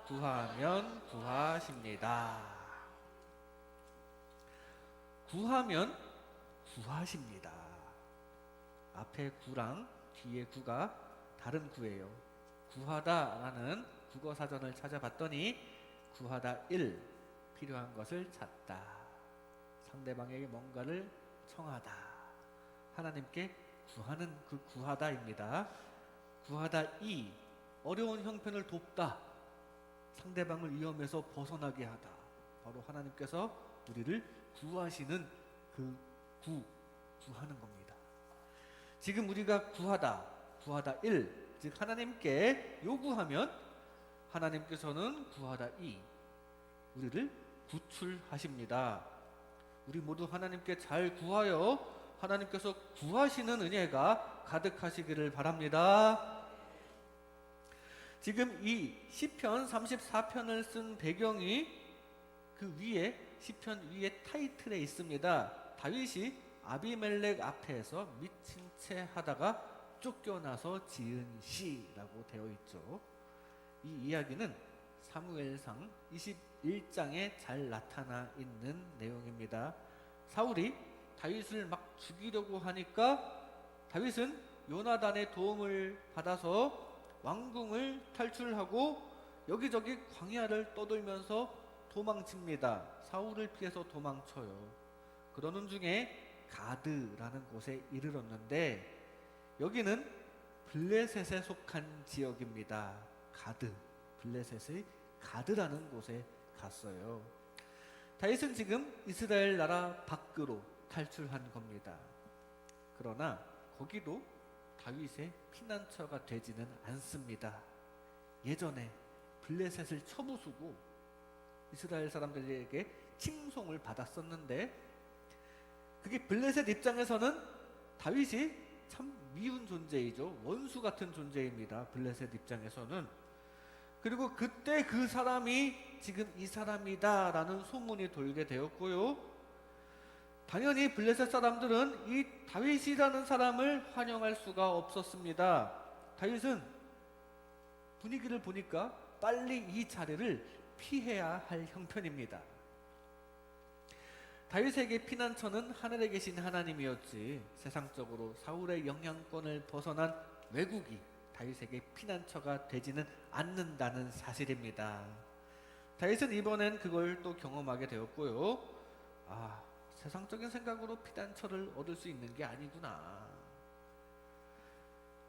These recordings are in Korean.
구하면 구하십니다. 구하면 구하십니다. 앞에 구랑 뒤에 구가 다른 구예요. 구하다라는 국어사전을 찾아봤더니 구하다 1, 필요한 것을 찾다. 상대방에게 뭔가를 청하다. 하나님께 구하는 그 구하다입니다. 구하다 2, 어려운 형편을 돕다. 상대방을 위험에서 벗어나게 하다. 바로 하나님께서 우리를 구하시는 그 구하는 겁니다. 지금 우리가 구하다 1, 즉 하나님께 요구하면 하나님께서는 구하다 2, 우리를 구출하십니다. 우리 모두 하나님께 잘 구하여 하나님께서 구하시는 은혜가 가득하시기를 바랍니다. 지금 이 시편 34편을 쓴 배경이 그 위에 시편 위에 타이틀에 있습니다. 다윗이 아비멜렉 앞에서 미친 채 하다가 쫓겨나서 지은 시라고 되어 있죠. 이 이야기는 사무엘상 21장에 잘 나타나 있는 내용입니다. 사울이 다윗을 막 죽이려고 하니까 다윗은 요나단의 도움을 받아서 왕궁을 탈출하고 여기저기 광야를 떠돌면서 도망칩니다. 사울을 피해서 도망쳐요. 그러는 중에 가드라는 곳에 이르렀는데 여기는 블레셋에 속한 지역입니다. 가드, 블레셋의 가드라는 곳에 갔어요. 다윗은 지금 이스라엘 나라 밖으로 탈출한 겁니다. 그러나 거기도 다윗의 피난처가 되지는 않습니다. 예전에 블레셋을 쳐부수고 이스라엘 사람들에게 칭송을 받았었는데 그게 블레셋 입장에서는 다윗이 참 미운 존재이죠. 원수 같은 존재입니다. 블레셋 입장에서는. 그리고 그때 그 사람이 지금 이 사람이다라는 소문이 돌게 되었고요. 당연히 블레셋 사람들은 이 다윗이라는 사람을 환영할 수가 없었습니다. 다윗은 분위기를 보니까 빨리 이 자리를 피해야 할 형편입니다. 다윗에게 피난처는 하늘에 계신 하나님이었지 세상적으로 사울의 영향권을 벗어난 외국이 다윗에게 피난처가 되지는 않는다는 사실입니다. 다윗은 이번엔 그걸 또 경험하게 되었고요. 세상적인 생각으로 피난처를 얻을 수 있는 게 아니구나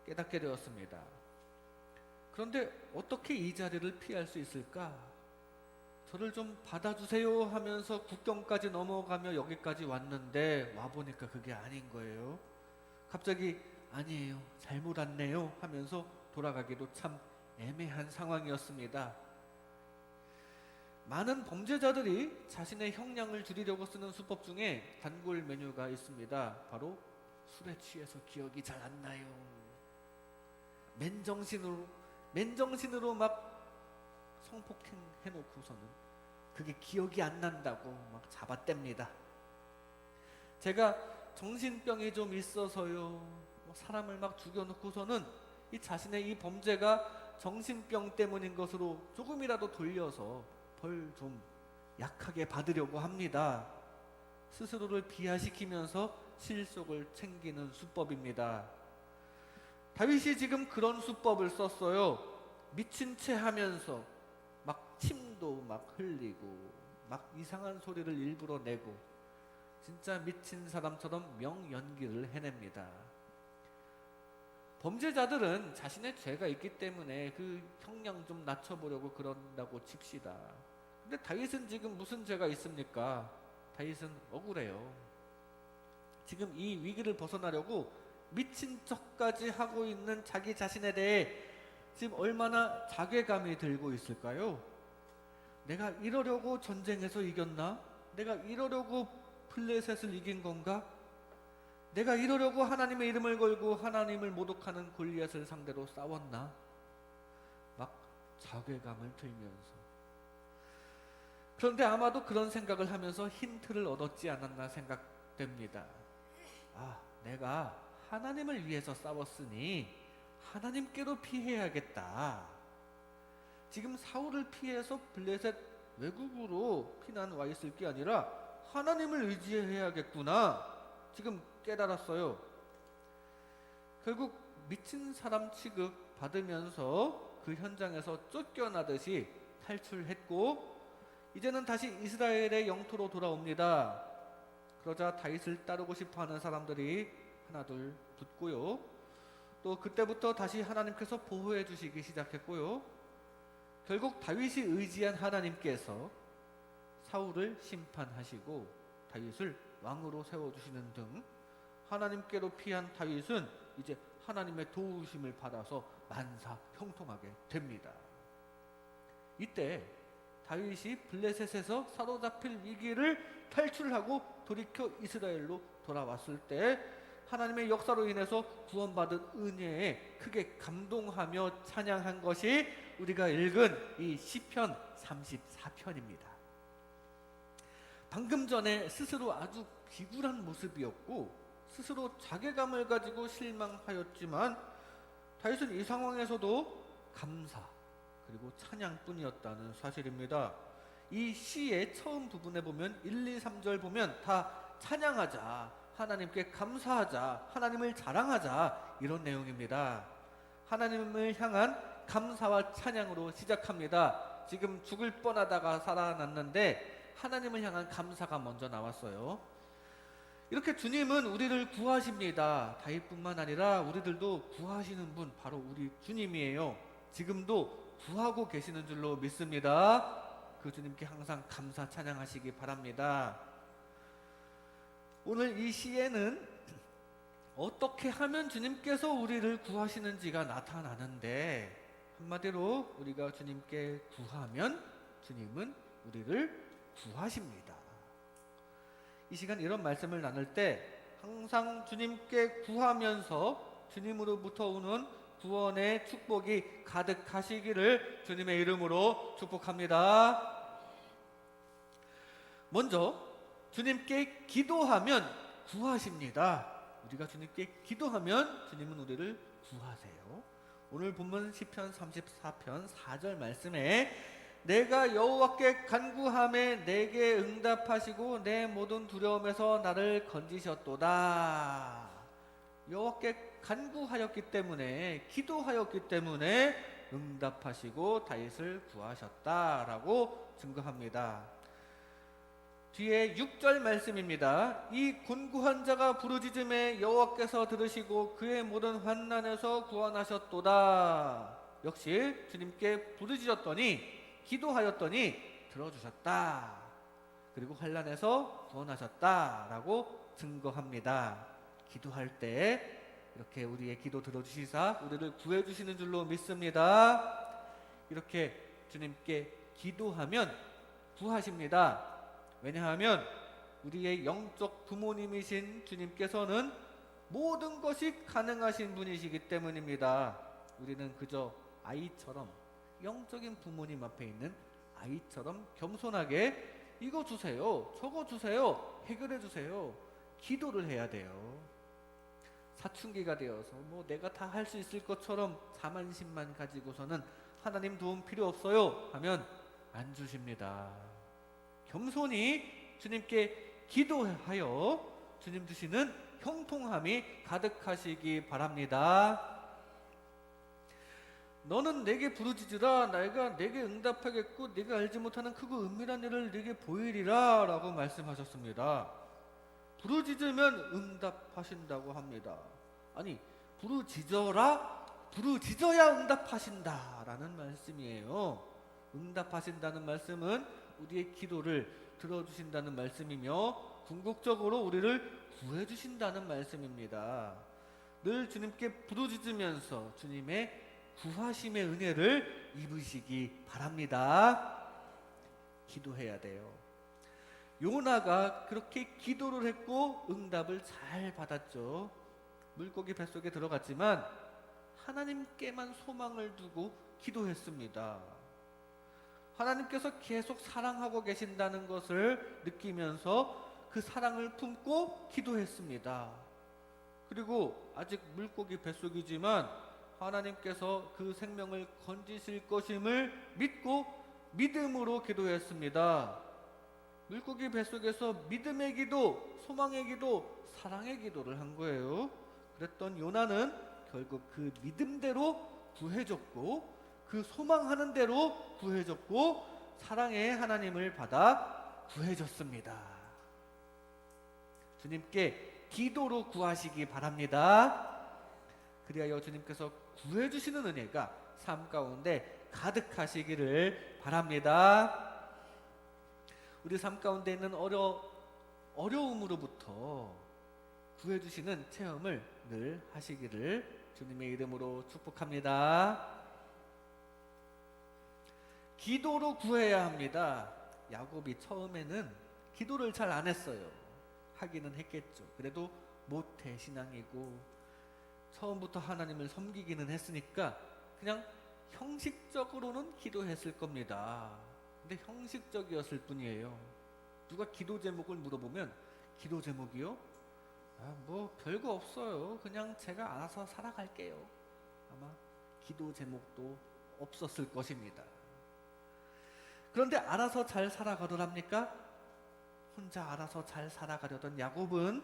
깨닫게 되었습니다. 그런데 어떻게 이 자리를 피할 수 있을까? 저를 좀 받아주세요 하면서 국경까지 넘어가며 여기까지 왔는데 와보니까 그게 아닌 거예요. 갑자기 아니에요, 잘못 왔네요 하면서 돌아가기도 참 애매한 상황이었습니다. 많은 범죄자들이 자신의 형량을 줄이려고 쓰는 수법 중에 단골 메뉴가 있습니다. 바로 술에 취해서 기억이 잘 안 나요. 맨정신으로 막 성폭행 해놓고서는 그게 기억이 안 난다고 막 잡아댑니다. 제가 정신병이 좀 있어서요 사람을 막 죽여놓고서는 이 자신의 이 범죄가 정신병 때문인 것으로 조금이라도 돌려서 벌 좀 약하게 받으려고 합니다. 스스로를 비하시키면서 실속을 챙기는 수법입니다. 다윗이 지금 그런 수법을 썼어요. 미친 채 하면서 막 침도 막 흘리고 막 이상한 소리를 일부러 내고 진짜 미친 사람처럼 명연기를 해냅니다. 범죄자들은 자신의 죄가 있기 때문에 그 형량 좀 낮춰보려고 그런다고 칩시다. 근데 다윗은 지금 무슨 죄가 있습니까? 다윗은 억울해요. 지금 이 위기를 벗어나려고 미친 척까지 하고 있는 자기 자신에 대해 지금 얼마나 자괴감이 들고 있을까요? 내가 이러려고 전쟁에서 이겼나? 내가 이러려고 블레셋을 이긴 건가? 내가 이러려고 하나님의 이름을 걸고 하나님을 모독하는 골리앗을 상대로 싸웠나? 막 자괴감을 들면서. 그런데 아마도 그런 생각을 하면서 힌트를 얻었지 않았나 생각됩니다. 내가 하나님을 위해서 싸웠으니 하나님께로 피해야겠다. 지금 사울을 피해서 블레셋 외국으로 피난 와 있을 게 아니라 하나님을 의지해야겠구나 지금 깨달았어요. 결국 미친 사람 취급 받으면서 그 현장에서 쫓겨나듯이 탈출했고 이제는 다시 이스라엘의 영토로 돌아옵니다. 그러자 다윗을 따르고 싶어하는 사람들이 하나둘 붙고요. 또 그때부터 다시 하나님께서 보호해 주시기 시작했고요. 결국 다윗이 의지한 하나님께서 사울을 심판하시고 다윗을 왕으로 세워주시는 등 하나님께로 피한 다윗은 이제 하나님의 도우심을 받아서 만사 형통하게 됩니다. 이때 다윗이 블레셋에서 사로잡힐 위기를 탈출하고 돌이켜 이스라엘로 돌아왔을 때 하나님의 역사로 인해서 구원받은 은혜에 크게 감동하며 찬양한 것이 우리가 읽은 이 시편 34편입니다. 방금 전에 스스로 아주 비굴한 모습이었고 스스로 자괴감을 가지고 실망하였지만 다윗은 이 상황에서도 감사 그리고 찬양뿐이었다는 사실입니다. 이 시의 처음 부분에 보면 1, 2, 3절 보면 다 찬양하자, 하나님께 감사하자, 하나님을 자랑하자 이런 내용입니다. 하나님을 향한 감사와 찬양으로 시작합니다. 지금 죽을 뻔하다가 살아났는데 하나님을 향한 감사가 먼저 나왔어요. 이렇게 주님은 우리를 구하십니다. 다윗뿐만 아니라 우리들도 구하시는 분 바로 우리 주님이에요. 지금도 구하고 계시는 줄로 믿습니다. 그 주님께 항상 감사 찬양하시기 바랍니다. 오늘 이 시에는 어떻게 하면 주님께서 우리를 구하시는지가 나타나는데 한마디로 우리가 주님께 구하면 주님은 우리를 구하십니다. 이 시간 이런 말씀을 나눌 때 항상 주님께 구하면서 주님으로부터 오는 구원의 축복이 가득하시기를 주님의 이름으로 축복합니다. 먼저 주님께 기도하면 구하십니다. 우리가 주님께 기도하면 주님은 우리를 구하세요. 오늘 본문 시편 34편 4절 말씀에 내가 여호와께 간구하매 내게 응답하시고 내 모든 두려움에서 나를 건지셨도다. 여호와께 간구하였기 때문에 기도하였기 때문에 응답하시고 다윗을 구하셨다라고 증거합니다. 뒤에 6절 말씀입니다. 이 곤고한 자가 부르짖음에 여호와께서 들으시고 그의 모든 환난에서 구원하셨도다. 역시 주님께 부르짖었더니 기도하였더니 들어주셨다. 그리고 환난에서 구원하셨다라고 증거합니다. 기도할 때 이렇게 우리의 기도 들어주시사 우리를 구해주시는 줄로 믿습니다. 이렇게 주님께 기도하면 구하십니다. 왜냐하면 우리의 영적 부모님이신 주님께서는 모든 것이 가능하신 분이시기 때문입니다. 우리는 그저 아이처럼 영적인 부모님 앞에 있는 아이처럼 겸손하게 이거 주세요, 저거 주세요, 해결해 주세요 기도를 해야 돼요. 사춘기가 되어서 뭐 내가 다 할 수 있을 것처럼 자만심만 가지고서는 하나님 도움 필요 없어요 하면 안 주십니다. 겸손히 주님께 기도하여 주님 주시는 형통함이 가득하시기 바랍니다. 너는 내게 부르짖으라 내가 내게 응답하겠고 네가 알지 못하는 크고 은밀한 일을 네게 보이리라 라고 말씀하셨습니다. 부르짖으면 응답하신다고 합니다. 아니 부르짖어라 부르짖어야 응답하신다 라는 말씀이에요. 응답하신다는 말씀은 우리의 기도를 들어주신다는 말씀이며 궁극적으로 우리를 구해주신다는 말씀입니다. 늘 주님께 부르짖으면서 주님의 구하심의 은혜를 입으시기 바랍니다. 기도해야 돼요. 요나가 그렇게 기도를 했고 응답을 잘 받았죠. 물고기 뱃속에 들어갔지만 하나님께만 소망을 두고 기도했습니다. 하나님께서 계속 사랑하고 계신다는 것을 느끼면서 그 사랑을 품고 기도했습니다. 그리고 아직 물고기 뱃속이지만 하나님께서 그 생명을 건지실 것임을 믿고 믿음으로 기도했습니다. 물고기 뱃속에서 믿음의 기도, 소망의 기도, 사랑의 기도를 한 거예요. 그랬던 요나는 결국 그 믿음대로 구해졌고, 그 소망하는 대로 구해졌고, 사랑의 하나님을 받아 구해졌습니다. 주님께 기도로 구하시기 바랍니다. 그리하여 주님께서 구해주시는 은혜가 삶 가운데 가득하시기를 바랍니다. 우리 삶 가운데 있는 어려움으로부터 구해주시는 체험을 늘 하시기를 주님의 이름으로 축복합니다. 기도로 구해야 합니다. 야곱이 처음에는 기도를 잘 안 했어요. 하기는 했겠죠. 그래도 모태 신앙이고 처음부터 하나님을 섬기기는 했으니까 그냥 형식적으로는 기도했을 겁니다. 근데 형식적이었을 뿐이에요. 누가 기도 제목을 물어보면 기도 제목이요? 뭐 별거 없어요. 그냥 제가 알아서 살아갈게요. 아마 기도 제목도 없었을 것입니다. 그런데 알아서 잘 살아가더랍니까? 혼자 알아서 잘 살아가려던 야곱은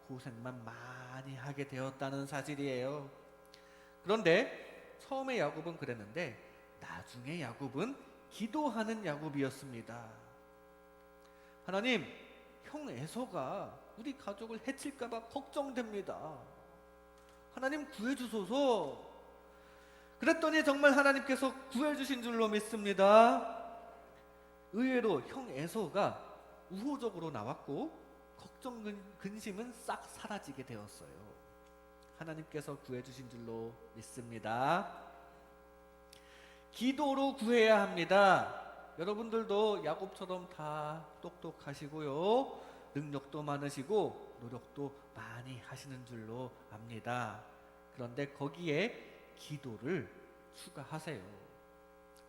고생만 많이 하게 되었다는 사실이에요. 그런데 처음에 야곱은 그랬는데 나중에 야곱은 기도하는 야곱이었습니다. 하나님, 형 에서가 우리 가족을 해칠까봐 걱정됩니다. 하나님 구해주소서. 그랬더니 정말 하나님께서 구해주신 줄로 믿습니다. 의외로 형 에서가 우호적으로 나왔고 걱정 근심은 싹 사라지게 되었어요. 하나님께서 구해주신 줄로 믿습니다. 기도로 구해야 합니다. 여러분들도 야곱처럼 다 똑똑하시고요, 능력도 많으시고 노력도 많이 하시는 줄로 압니다. 그런데 거기에 기도를 추가하세요.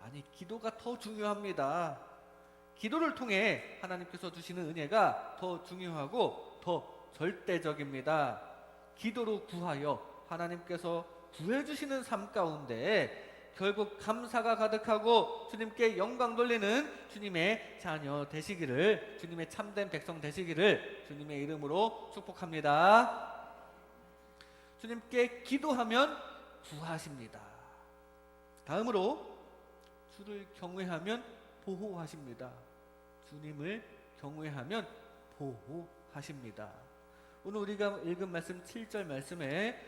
아니, 기도가 더 중요합니다. 기도를 통해 하나님께서 주시는 은혜가 더 중요하고 더 절대적입니다. 기도로 구하여 하나님께서 구해주시는 삶 가운데 결국 감사가 가득하고 주님께 영광 돌리는 주님의 자녀 되시기를, 주님의 참된 백성 되시기를 주님의 이름으로 축복합니다. 주님께 기도하면 구하십니다. 다음으로 주를 경외하면 보호하십니다. 주님을 경외하면 보호하십니다. 오늘 우리가 읽은 말씀 7절 말씀에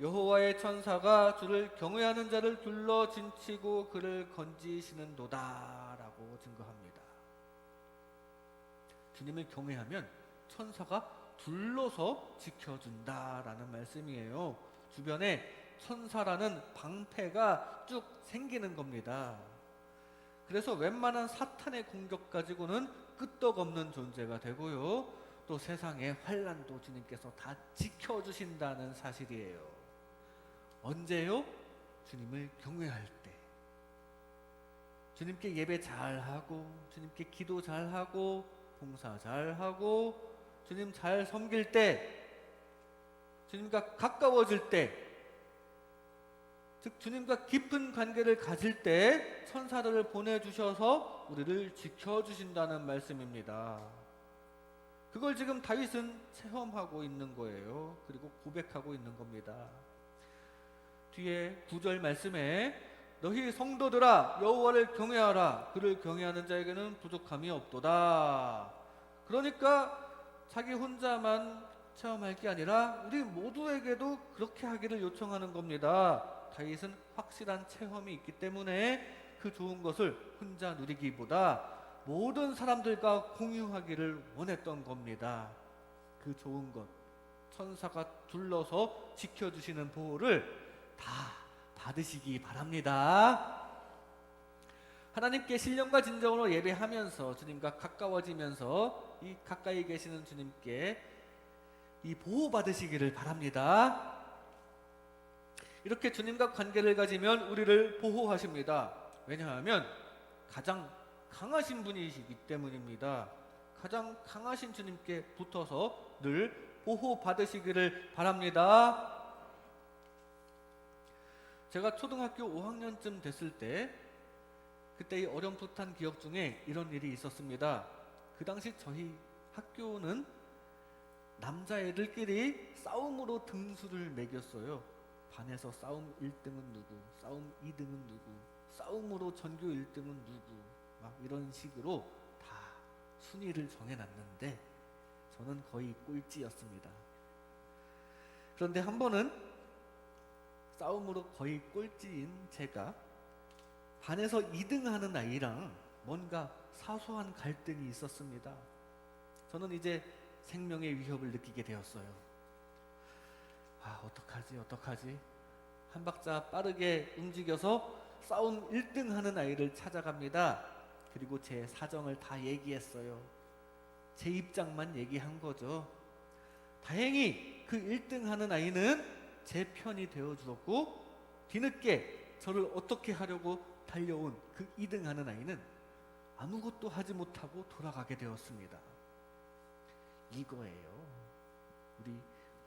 여호와의 천사가 주를 경외하는 자를 둘러 진치고 그를 건지시는도다 라고 증거합니다. 주님을 경외하면 천사가 둘러서 지켜준다라는 말씀이에요. 주변에 천사라는 방패가 쭉 생기는 겁니다. 그래서 웬만한 사탄의 공격 가지고는 끄떡없는 존재가 되고요, 또 세상의 환난도 주님께서 다 지켜주신다는 사실이에요. 언제요? 주님을 경외할 때, 주님께 예배 잘하고 주님께 기도 잘하고 봉사 잘하고 주님 잘 섬길 때, 주님과 가까워질 때, 즉 주님과 깊은 관계를 가질 때 천사들을 보내주셔서 우리를 지켜주신다는 말씀입니다. 그걸 지금 다윗은 체험하고 있는 거예요. 그리고 고백하고 있는 겁니다. 뒤에 9절 말씀에 너희 성도들아 여호와를 경외하라. 그를 경외하는 자에게는 부족함이 없도다. 그러니까 자기 혼자만 체험할 게 아니라 우리 모두에게도 그렇게 하기를 요청하는 겁니다. 다윗은 확실한 체험이 있기 때문에 그 좋은 것을 혼자 누리기보다 모든 사람들과 공유하기를 원했던 겁니다. 그 좋은 것, 천사가 둘러서 지켜주시는 보호를 다 받으시기 바랍니다. 하나님께 신령과 진정으로 예배하면서 주님과 가까워지면서 이 가까이 계시는 주님께 이 보호 받으시기를 바랍니다. 이렇게 주님과 관계를 가지면 우리를 보호하십니다. 왜냐하면 가장 강하신 분이시기 때문입니다. 가장 강하신 주님께 붙어서 늘 보호받으시기를 바랍니다. 제가 초등학교 5학년쯤 됐을 때 그때의 어렴풋한 기억 중에 이런 일이 있었습니다. 그 당시 저희 학교는 남자애들끼리 싸움으로 등수를 매겼어요. 반에서 싸움 1등은 누구, 싸움 2등은 누구, 싸움으로 전교 1등은 누구, 막 이런 식으로 다 순위를 정해놨는데 저는 거의 꼴찌였습니다. 그런데 한 번은 싸움으로 거의 꼴찌인 제가 반에서 2등 하는 아이랑 뭔가 사소한 갈등이 있었습니다. 저는 이제 생명의 위협을 느끼게 되었어요. 어떡하지? 한 박자 빠르게 움직여서 싸움 1등 하는 아이를 찾아갑니다. 그리고 제 사정을 다 얘기했어요. 제 입장만 얘기한 거죠. 다행히 그 1등 하는 아이는 제 편이 되어주었고, 뒤늦게 저를 어떻게 하려고 달려온 그 2등 하는 아이는 아무것도 하지 못하고 돌아가게 되었습니다. 이거예요. 우리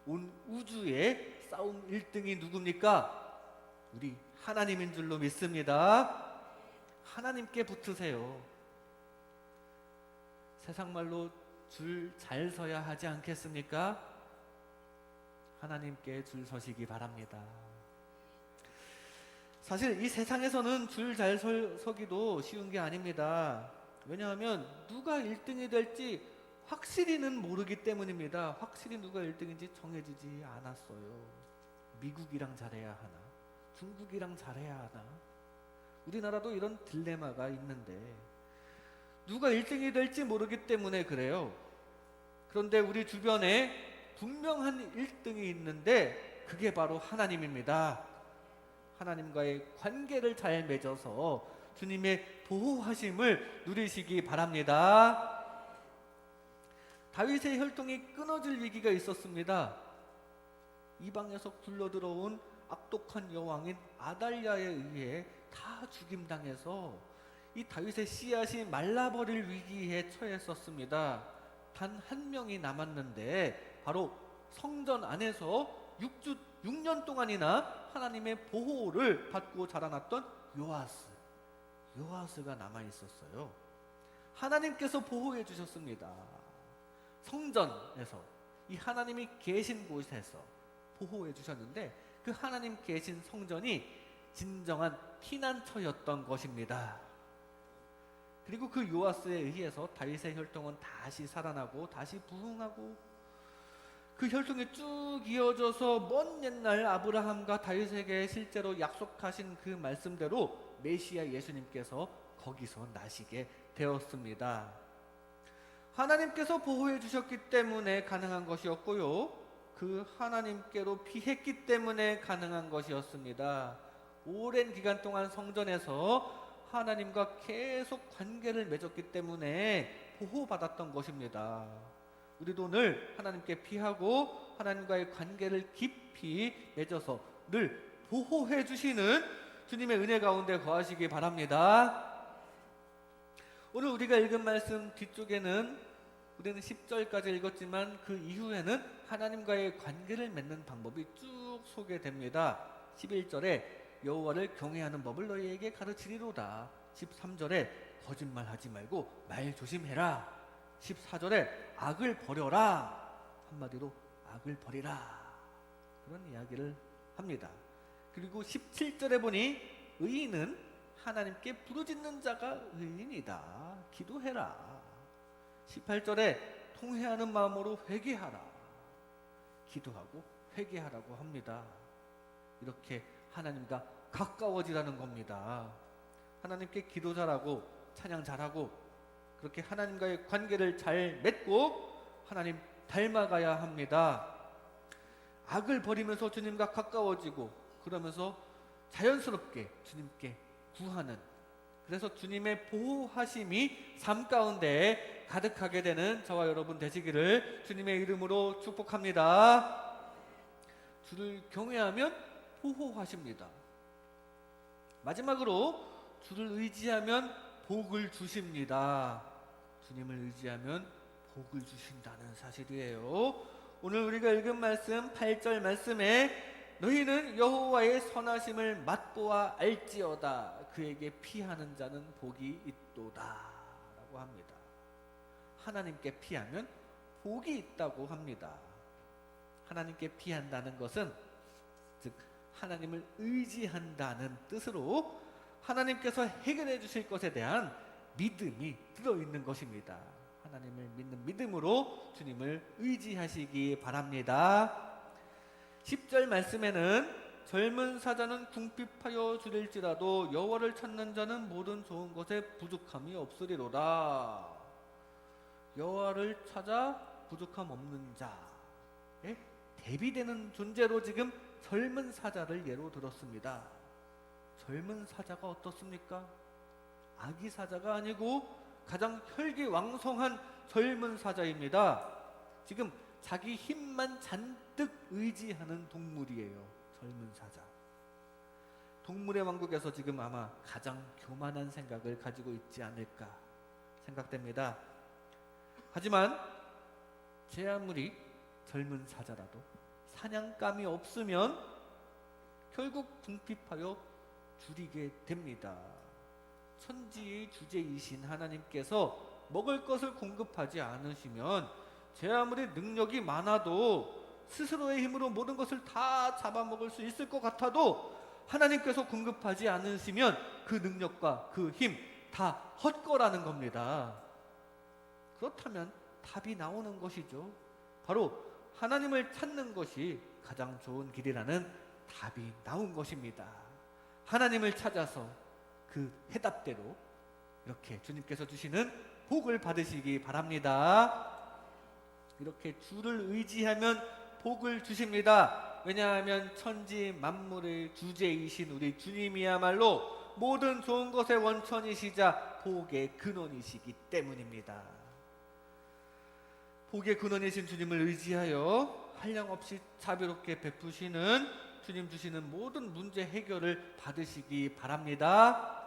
온 우주의 싸움 1등이 누굽니까? 우리 하나님인 줄로 믿습니다. 하나님께 붙으세요. 세상 말로 줄 잘 서야 하지 않겠습니까? 하나님께 줄 서시기 바랍니다. 사실 이 세상에서는 줄 잘 서기도 쉬운 게 아닙니다. 왜냐하면 누가 1등이 될지 확실히는 모르기 때문입니다. 확실히 누가 1등인지 정해지지 않았어요. 미국이랑 잘해야 하나, 중국이랑 잘해야 하나. 우리나라도 이런 딜레마가 있는데 누가 1등이 될지 모르기 때문에 그래요. 그런데 우리 주변에 분명한 1등이 있는데 그게 바로 하나님입니다. 하나님과의 관계를 잘 맺어서 주님의 보호하심을 누리시기 바랍니다. 다윗의 혈통이 끊어질 위기가 있었습니다. 이방에서 굴러들어온 악독한 여왕인 아달랴에 의해 다 죽임당해서 이 다윗의 씨앗이 말라버릴 위기에 처했었습니다. 단 한 명이 남았는데 바로 성전 안에서 6년 동안이나 하나님의 보호를 받고 자라났던 요아스가 남아있었어요. 하나님께서 보호해 주셨습니다. 성전에서, 이 하나님이 계신 곳에서 보호해 주셨는데 그 하나님 계신 성전이 진정한 피난처였던 것입니다. 그리고 그 요아스에 의해서 다윗의 혈통은 다시 살아나고 다시 부흥하고, 그 혈통이 쭉 이어져서 먼 옛날 아브라함과 다윗에게 실제로 약속하신 그 말씀대로 메시아 예수님께서 거기서 나시게 되었습니다. 하나님께서 보호해 주셨기 때문에 가능한 것이었고요, 그 하나님께로 피했기 때문에 가능한 것이었습니다. 오랜 기간 동안 성전에서 하나님과 계속 관계를 맺었기 때문에 보호받았던 것입니다. 우리도 늘 하나님께 피하고 하나님과의 관계를 깊이 맺어서 늘 보호해 주시는 주님의 은혜 가운데 거하시기 바랍니다. 오늘 우리가 읽은 말씀 뒤쪽에는 우리는 10절까지 읽었지만 그 이후에는 하나님과의 관계를 맺는 방법이 쭉 소개됩니다. 11절에 여호와를 경외하는 법을 너희에게 가르치리로다. 13절에 거짓말하지 말고 말 조심해라. 14절에 악을 버려라. 한마디로 악을 버리라. 그런 이야기를 합니다. 그리고 17절에 보니 의인은 하나님께 부르짖는 자가 의인이다. 기도해라. 18절에 통회하는 마음으로 회개하라. 기도하고 회개하라고 합니다. 이렇게 하나님과 가까워지라는 겁니다. 하나님께 기도 잘하고 찬양 잘하고 그렇게 하나님과의 관계를 잘 맺고 하나님 닮아가야 합니다. 악을 버리면서 주님과 가까워지고 그러면서 자연스럽게 주님께 구하는, 그래서 주님의 보호하심이 삶 가운데 가득하게 되는 저와 여러분 되시기를 주님의 이름으로 축복합니다. 주를 경외하면 보호하십니다. 마지막으로 주를 의지하면 복을 주십니다. 주님을 의지하면 복을 주신다는 사실이에요. 오늘 우리가 읽은 말씀 8절 말씀에 너희는 여호와의 선하심을 맛보아 알지어다. 그에게 피하는 자는 복이 있도다 라고 합니다. 하나님께 피하면 복이 있다고 합니다. 하나님께 피한다는 것은 즉 하나님을 의지한다는 뜻으로 하나님께서 해결해 주실 것에 대한 믿음이 들어있는 것입니다. 하나님을 믿는 믿음으로 주님을 의지하시기 바랍니다. 10절 말씀에는 젊은 사자는 궁핍하여 주릴지라도 여호와를 찾는 자는 모든 좋은 것에 부족함이 없으리로다. 여호와를 찾아 부족함 없는 자에 대비되는 존재로 지금 젊은 사자를 예로 들었습니다. 젊은 사자가 어떻습니까? 아기 사자가 아니고 가장 혈기왕성한 젊은 사자입니다. 지금 자기 힘만 잔뜩 의지하는 동물이에요. 젊은 사자. 동물의 왕국에서 지금 아마 가장 교만한 생각을 가지고 있지 않을까 생각됩니다. 하지만 제 아무리 젊은 사자라도 사냥감이 없으면 결국 궁핍하여 줄이게 됩니다. 천지의 주제이신 하나님께서 먹을 것을 공급하지 않으시면 제 아무리 능력이 많아도 스스로의 힘으로 모든 것을 다 잡아먹을 수 있을 것 같아도 하나님께서 공급하지 않으시면 그 능력과 그 힘 다 헛거라는 겁니다. 그렇다면 답이 나오는 것이죠. 바로 하나님을 찾는 것이 가장 좋은 길이라는 답이 나온 것입니다. 하나님을 찾아서 그 해답대로 이렇게 주님께서 주시는 복을 받으시기 바랍니다. 이렇게 주를 의지하면 복을 주십니다. 왜냐하면 천지 만물의 주제이신 우리 주님이야말로 모든 좋은 것의 원천이시자 복의 근원이시기 때문입니다. 복의 근원이신 주님을 의지하여 한량없이 자비롭게 베푸시는 주님 주시는 모든 문제 해결을 받으시기 바랍니다.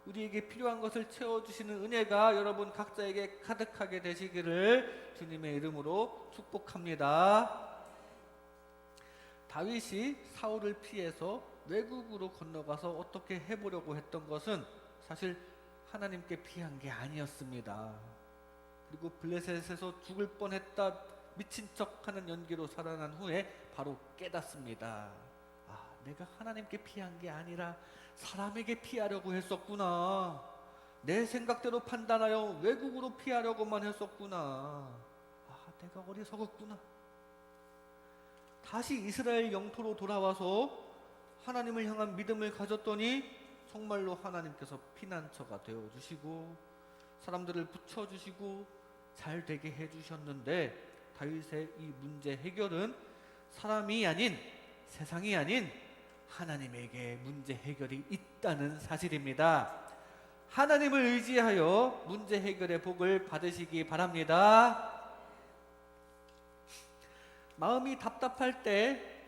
우리에게 필요한 것을 채워주시는 은혜가 여러분 각자에게 가득하게 되시기를 주님의 이름으로 축복합니다. 다윗이 사울을 피해서 외국으로 건너가서 어떻게 해보려고 했던 것은 사실 하나님께 피한 게 아니었습니다. 그리고 블레셋에서 죽을 뻔했다 미친 척하는 연기로 살아난 후에 바로 깨닫습니다. 아, 내가 하나님께 피한 게 아니라 사람에게 피하려고 했었구나. 내 생각대로 판단하여 외국으로 피하려고만 했었구나. 아, 내가 어리석었구나. 다시 이스라엘 영토로 돌아와서 하나님을 향한 믿음을 가졌더니 정말로 하나님께서 피난처가 되어주시고 사람들을 붙여주시고 잘 되게 해주셨는데 다윗의 이 문제 해결은 사람이 아닌 세상이 아닌 하나님에게 문제 해결이 있다는 사실입니다. 하나님을 의지하여 문제 해결의 복을 받으시기 바랍니다. 마음이 답답할 때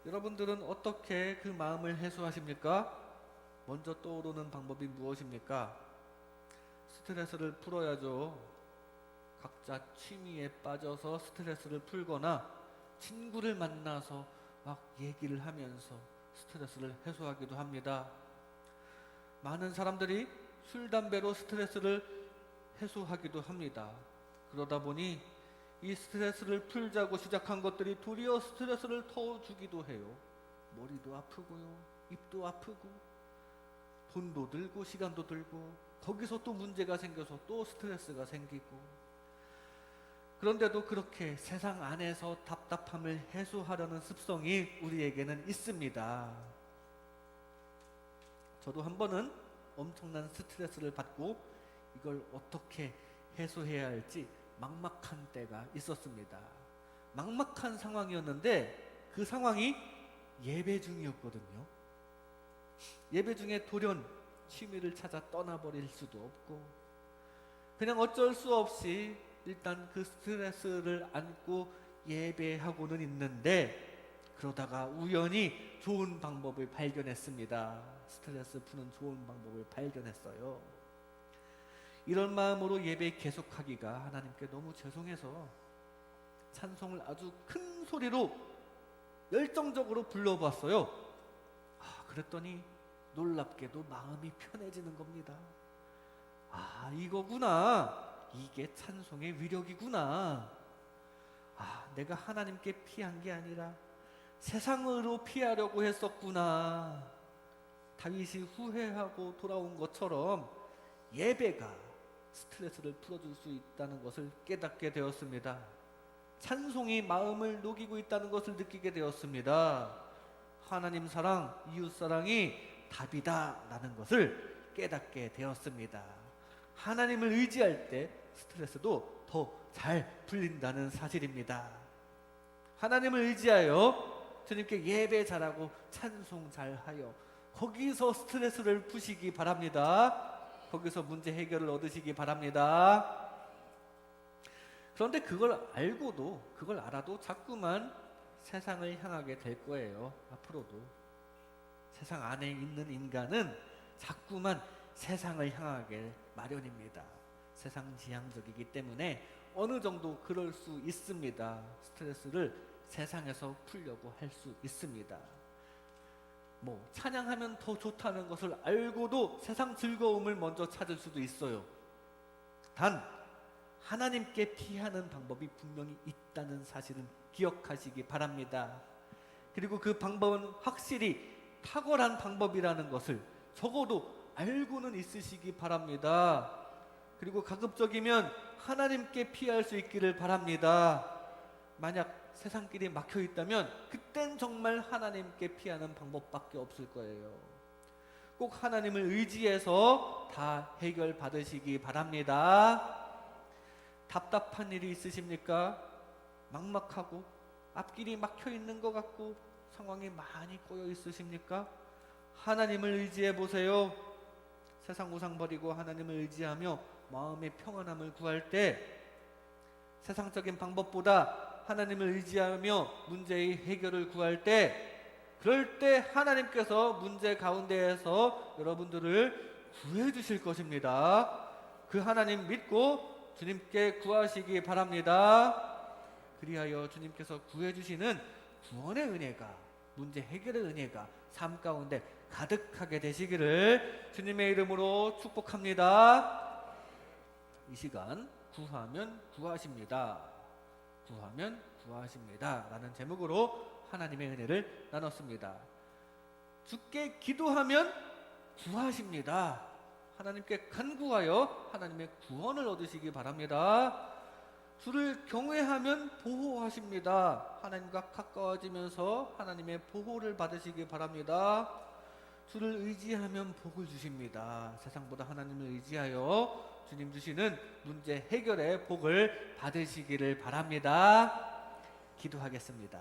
여러분들은 어떻게 그 마음을 해소하십니까? 먼저 떠오르는 방법이 무엇입니까? 스트레스를 풀어야죠. 각자 취미에 빠져서 스트레스를 풀거나 친구를 만나서 막 얘기를 하면서 스트레스를 해소하기도 합니다. 많은 사람들이 술, 담배로 스트레스를 해소하기도 합니다. 그러다 보니 이 스트레스를 풀자고 시작한 것들이 도리어 스트레스를 더 주기도 해요. 머리도 아프고요, 입도 아프고, 돈도 들고 시간도 들고, 거기서 또 문제가 생겨서 또 스트레스가 생기고. 그런데도 그렇게 세상 안에서 답답함을 해소하려는 습성이 우리에게는 있습니다. 저도 한 번은 엄청난 스트레스를 받고 이걸 어떻게 해소해야 할지 막막한 때가 있었습니다. 막막한 상황이었는데 그 상황이 예배 중이었거든요. 예배 중에 돌연 취미를 찾아 떠나버릴 수도 없고 그냥 어쩔 수 없이 일단 그 스트레스를 안고 예배하고는 있는데 그러다가 우연히 좋은 방법을 발견했습니다. 스트레스 푸는 좋은 방법을 발견했어요. 이런 마음으로 예배 계속하기가 하나님께 너무 죄송해서 찬송을 아주 큰 소리로 열정적으로 불러봤어요. 그랬더니 놀랍게도 마음이 편해지는 겁니다. 이거구나. 이게 찬송의 위력이구나. 내가 하나님께 피한 게 아니라 세상으로 피하려고 했었구나. 다윗이 후회하고 돌아온 것처럼 예배가 스트레스를 풀어줄 수 있다는 것을 깨닫게 되었습니다. 찬송이 마음을 녹이고 있다는 것을 느끼게 되었습니다. 하나님 사랑, 이웃 사랑이 답이다 라는 것을 깨닫게 되었습니다. 하나님을 의지할 때 스트레스도 더 잘 풀린다는 사실입니다. 하나님을 의지하여 주님께 예배 잘하고 찬송 잘하여 거기서 스트레스를 푸시기 바랍니다. 거기서 문제 해결을 얻으시기 바랍니다. 그런데 그걸 알아도 자꾸만 세상을 향하게 될 거예요. 앞으로도 세상 안에 있는 인간은 자꾸만 세상을 향하게 마련입니다. 세상 지향적이기 때문에 어느 정도 그럴 수 있습니다. 스트레스를 세상에서 풀려고 할 수 있습니다. 찬양하면 더 좋다는 것을 알고도 세상 즐거움을 먼저 찾을 수도 있어요. 단 하나님께 피하는 방법이 분명히 있다는 사실은 기억하시기 바랍니다. 그리고 그 방법은 확실히 탁월한 방법이라는 것을 적어도 알고는 있으시기 바랍니다. 그리고 가급적이면 하나님께 피할 수 있기를 바랍니다. 만약 세상길이 막혀 있다면 그땐 정말 하나님께 피하는 방법밖에 없을 거예요. 꼭 하나님을 의지해서 다 해결받으시기 바랍니다. 답답한 일이 있으십니까? 막막하고 앞길이 막혀 있는 것 같고 상황이 많이 꼬여 있으십니까? 하나님을 의지해 보세요. 세상 우상 버리고 하나님을 의지하며 마음의 평안함을 구할 때 세상적인 방법보다 하나님을 의지하며 문제의 해결을 구할 때 그럴 때 하나님께서 문제 가운데에서 여러분들을 구해 주실 것입니다. 그 하나님 믿고 주님께 구하시기 바랍니다. 그리하여 주님께서 구해 주시는 구원의 은혜가, 문제 해결의 은혜가 삶 가운데 가득하게 되시기를 주님의 이름으로 축복합니다. 이 시간 구하면 구하십니다. 구하면 구하십니다 라는 제목으로 하나님의 은혜를 나눴습니다. 주께 기도하면 구하십니다. 하나님께 간구하여 하나님의 구원을 얻으시기 바랍니다. 주를 경외하면 보호하십니다. 하나님과 가까워지면서 하나님의 보호를 받으시기 바랍니다. 주를 의지하면 복을 주십니다. 세상보다 하나님을 의지하여 주님 주시는 문제 해결의 복을 받으시기를 바랍니다. 기도하겠습니다.